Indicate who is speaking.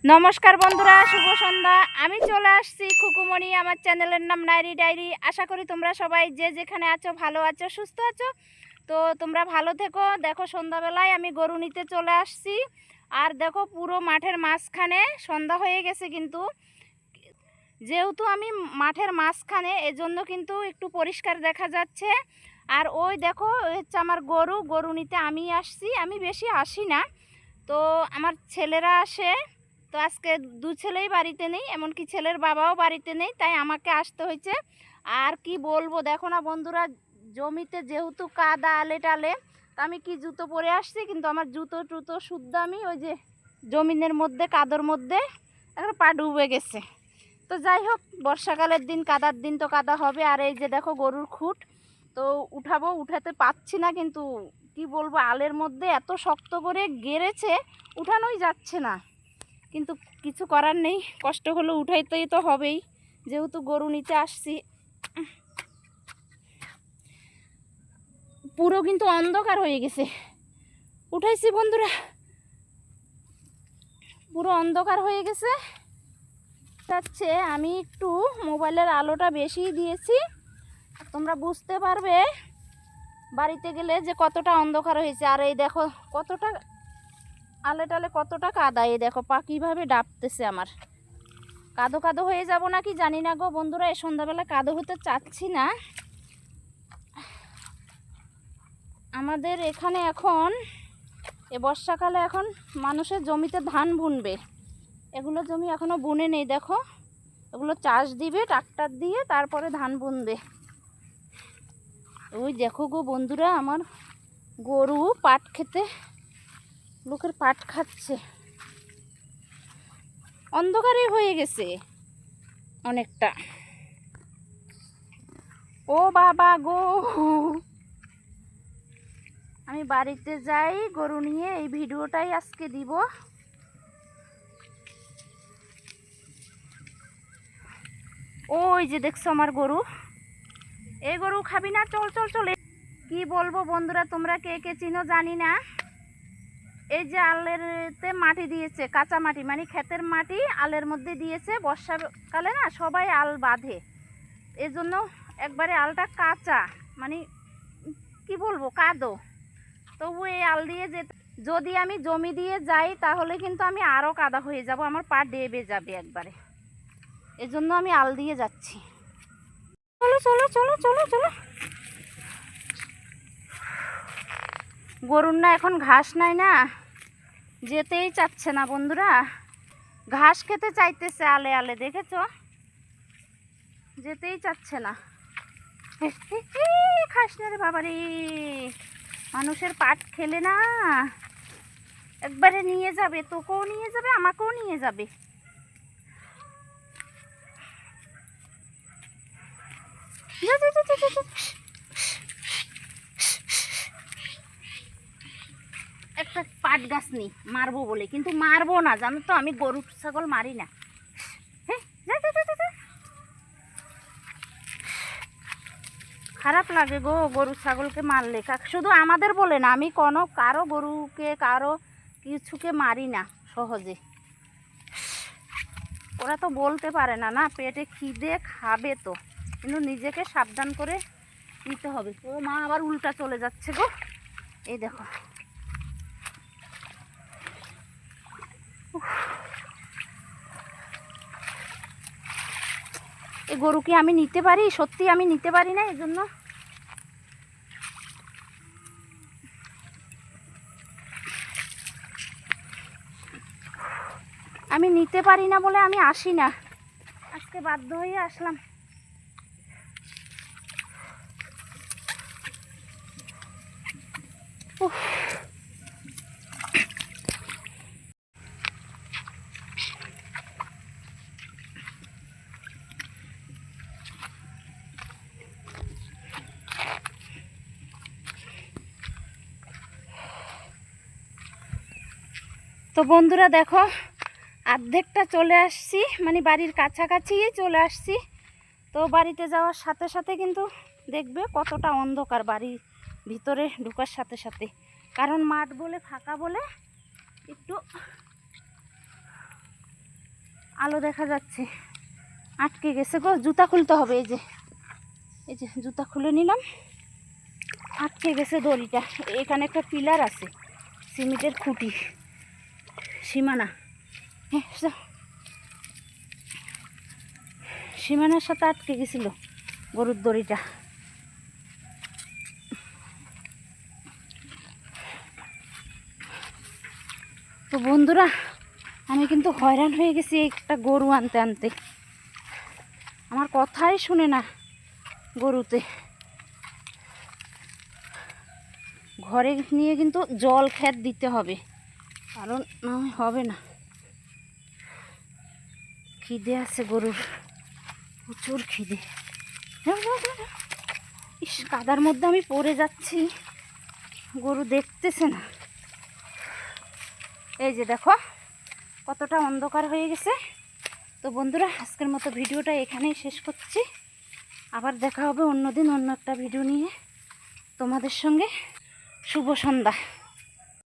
Speaker 1: নমস্কার বন্ধুরা, শুভ সন্ধ্যা। আমি চলে আসছি খুকুমণি, আমার চ্যানেলের নাম নাইরি ডায়েরি। আশা করি তোমরা সবাই যে যেখানে আছো ভালো আছো, সুস্থ আছো। তো তোমরা ভালো থেকো। দেখো সন্ধ্যাবেলায় আমি গরু নিতে চলে আসছি। আর দেখো পুরো মাঠের মাঝখানে সন্ধ্যা হয়ে গেছে, কিন্তু যেহেতু আমি মাঠের মাঝখানে এজন্য কিন্তু একটু পরিষ্কার দেখা যাচ্ছে। আর ওই দেখো হচ্ছে আমার গরু নিতে আমি আসছি। আমি বেশি আসি না, তো আমার ছেলেরা আসে। তো আজকে দু ছেলেই বাড়িতে নেই, এমনকি ছেলের বাবাও বাড়িতে নেই, তাই আমাকে আসতে হয়েছে। আর কি বলবো, দেখো না বন্ধুরা, জমিতে যেহেতু কাদা আলে টালে, তো আমি কি জুতো পরে আসছি, কিন্তু আমার জুতো শুদ্ধ আমি ওই যে জমিনের মধ্যে কাদর মধ্যে একটা পা ডুবে গেছে। তো যাই হোক, বর্ষাকালের দিন, কাদার দিন তো কাদা হবে। আর এই যে দেখো গরুর খুঁট, তো উঠাতে পাচ্ছি না, কিন্তু কি বলবো, আলের মধ্যে এত শক্ত করে গেড়েছে, উঠানোই যাচ্ছে না। কিন্তু কিছু করার নেই, কষ্ট হলে উঠাইতেই তো হবেই, যেহেতু গরু নিতে আসছি। পুরো কিন্তু অন্ধকার হয়ে গেছে, উঠাইছি বন্ধুরা, পুরো অন্ধকার হয়ে গেছে। যাচ্ছে, আমি একটু মোবাইলের আলোটা বেশি দিয়েছি, তোমরা বুঝতে পারবে বাড়িতে গেলে যে কতটা অন্ধকার হয়েছে। আর এই দেখো কতটা আলে টালে, কতটা কাদা। এই দেখো পা কীভাবে ডাবতেছে আমার। কাদো কাদো হয়ে যাব নাকি জানি না গো বন্ধুরা, এই সন্ধ্যাবেলা কাদো হতে চাচ্ছি না। আমাদের এখানে এখন এ বর্ষাকালে এখন মানুষের জমিতে ধান বুনবে। এগুলো জমি এখনও বুনে নেই, দেখো এগুলো চাষ দিবে ট্রাক্টর দিয়ে, তারপরে ধান বুনবে। ওই দেখো গো বন্ধুরা, আমার গরু পাট খেতে, লোকের পাট খাচ্ছে। অন্ধকারে হয়ে গেছে অনেকটা। ও বাবা গো, আমি বাড়িতে যাই গরু নিয়ে, এই ভিডিওটাই আজকে দিব। ওই যে দেখছো আমার গরু, এই গরু খাবি না, চল চল চল। কি বলবো বন্ধুরা, তোমরা কে কে চিনো জানি না। এই যে আলেরতে মাটি দিয়েছে, কাঁচা মাটি, মানে ক্ষেতের মাটি আলের মধ্যে দিয়েছে। বর্ষাকালে না সবাই আল বাঁধে, এজন্য একবারে আলটা কাঁচা, মানে কি বলবো, কাদো। তবু এই আল দিয়ে যদি আমি জমি দিয়ে যাই, তাহলে কিন্তু আমি আরও কাদা হয়ে যাব, আমার পা ডেবে যাবে একবারে। এজন্য আমি আল দিয়ে যাচ্ছি। চলো চলো চলো চলো চলো। গরুর না এখন ঘাস নাই না, যেতেই চাচ্ছে না বন্ধুরা। ঘাস খেতে চাইতেছে আলে আলে, দেখেছ, যেতেই চাচ্ছে না। খাস না রে বাবারে, মানুষের পাট খেলে না একবারে নিয়ে যাবে, তোকেও নিয়ে যাবে, আমাকেও নিয়ে যাবে। একটা পাট গাছ নেই মারবো বলে, কিন্তু মারবো না, জানো তো আমি গরু ছাগল মারি না। খারাপ লাগে গো গরু ছাগলকে মারলে। শুধু আমাদের বলে না, আমি কারো গরুকে কারো কিছুকে মারি না সহজে। ওরা তো বলতে পারে না, না পেটে খিদে খাবে তো, কিন্তু নিজেকে সাবধান করে নিতে হবে। ও মা, আবার উল্টা চলে যাচ্ছে গো, এই দেখো। এই গরুকে আমি নিতে পারি? সত্যি আমি নিতে পারি না, এজন্য আমি নিতে পারি না বলে আমি আসি না, আজকে বাধ্য হয়ে আসলাম। তো বন্ধুরা দেখো, অর্ধেকটা চলে আসছি, মানে বাড়ির কাছাকাছি চলে আসছি। তো বাড়িতে যাওয়ার সাথে সাথে কিন্তু দেখবে কতটা অন্ধকার বাড়ির ভিতরে ঢোকার সাথে সাথে, কারণ মাঠ বলে, ফাঁকা বলে একটু আলো দেখা যাচ্ছে। আটকে গেছে গো, জুতা খুলতে হবে। এই যে জুতা খুলে নিলাম। আটকে গেছে দড়িটা। এখানে একটা পিলার আছে, সিমেন্টের খুঁটি, সীমানা। হ্যাঁ, সীমানার সাথে আটকে গেছিল গরুর দড়িটা। তো বন্ধুরা, আমি কিন্তু হয়রান হয়ে গেছি একটা গরু আনতে আনতে। আমার কথাই শুনে না গরুতে। ঘরে নিয়ে কিন্তু জল খেত দিতে হবে, কারণ না হবে না। খিদে আছে গরুর, প্রচুর খিদে। ইস, কাদার মধ্যে আমি পড়ে যাচ্ছি, গরু দেখতেছে না। এই যে দেখো কতটা অন্ধকার হয়ে গেছে। তো বন্ধুরা, আজকের মতো ভিডিওটা এখানেই শেষ করছি। আবার দেখা হবে অন্যদিন অন্য একটা ভিডিও নিয়ে তোমাদের সঙ্গে। শুভ সন্ধ্যা।